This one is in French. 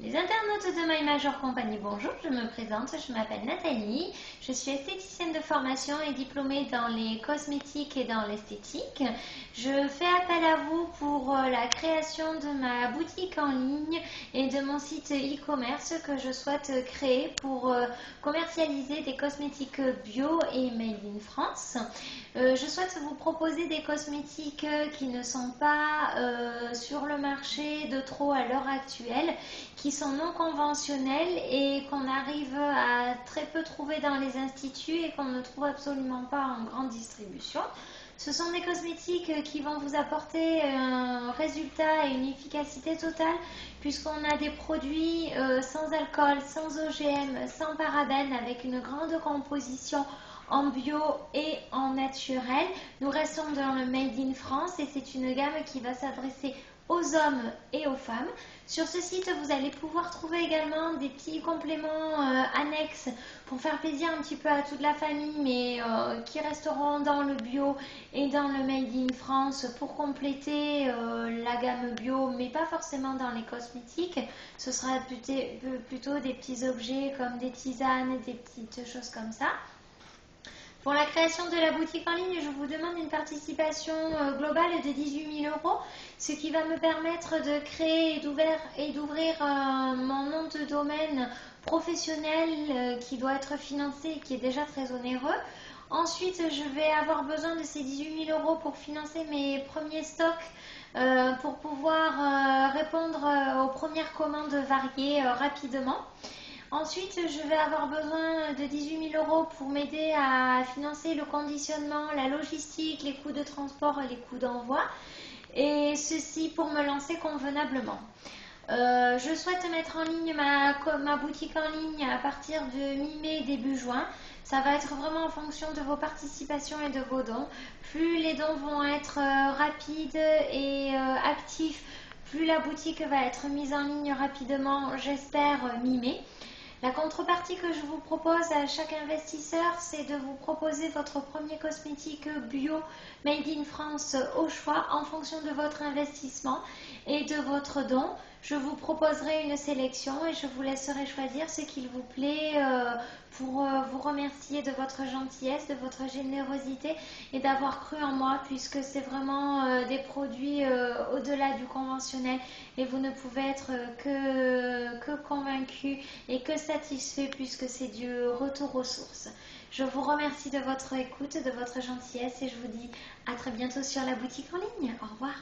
Les internautes de My Major Company, bonjour, je me présente, je m'appelle Nathalie, je suis esthéticienne de formation et diplômée dans les cosmétiques et dans l'esthétique. Je fais appel à vous pour la création de ma boutique en ligne et de mon site e-commerce que je souhaite créer pour commercialiser des cosmétiques bio et made in France. Je souhaite vous proposer des cosmétiques qui ne sont pas sur le marché de trop à l'heure actuelle, qui sont non conventionnels et qu'on arrive à très peu trouver dans les instituts et qu'on ne trouve absolument pas en grande distribution. Ce sont des cosmétiques qui vont vous apporter un résultat et une efficacité totale puisqu'on a des produits sans alcool, sans OGM, sans parabènes avec une grande composition en bio et en naturel. Nous restons dans le Made in France et c'est une gamme qui va s'adresser aux hommes et aux femmes. Sur ce site, vous allez pouvoir trouver également des petits compléments annexes pour faire plaisir un petit peu à toute la famille, mais qui resteront dans le bio et dans le Made in France pour compléter la gamme bio, mais pas forcément dans les cosmétiques. Ce sera plutôt des petits objets comme des tisanes, des petites choses comme ça. Pour la création de la boutique en ligne, je vous demande une participation globale de 18 000 €, ce qui va me permettre de créer et d'ouvrir mon nom de domaine professionnel qui doit être financé et qui est déjà très onéreux. Ensuite, je vais avoir besoin de ces 18 000 € pour financer mes premiers stocks, pour pouvoir répondre aux premières commandes variées rapidement. Ensuite, je vais avoir besoin de 18 000 € pour m'aider à financer le conditionnement, la logistique, les coûts de transport et les coûts d'envoi. Et ceci pour me lancer convenablement. Je souhaite mettre en ligne ma boutique en ligne à partir de mi-mai, début juin. Ça va être vraiment en fonction de vos participations et de vos dons. Plus les dons vont être rapides et actifs, plus la boutique va être mise en ligne rapidement, j'espère mi-mai. La contrepartie que je vous propose à chaque investisseur, c'est de vous proposer votre premier cosmétique bio Made in France au choix en fonction de votre investissement et de votre don. Je vous proposerai une sélection et je vous laisserai choisir ce qu'il vous plaît pour vous remercier de votre gentillesse, de votre générosité et d'avoir cru en moi puisque c'est vraiment des produits au-delà du conventionnel et vous ne pouvez être que convaincu et que satisfait puisque c'est du retour aux sources. Je vous remercie de votre écoute, de votre gentillesse et je vous dis à très bientôt sur la boutique en ligne. Au revoir.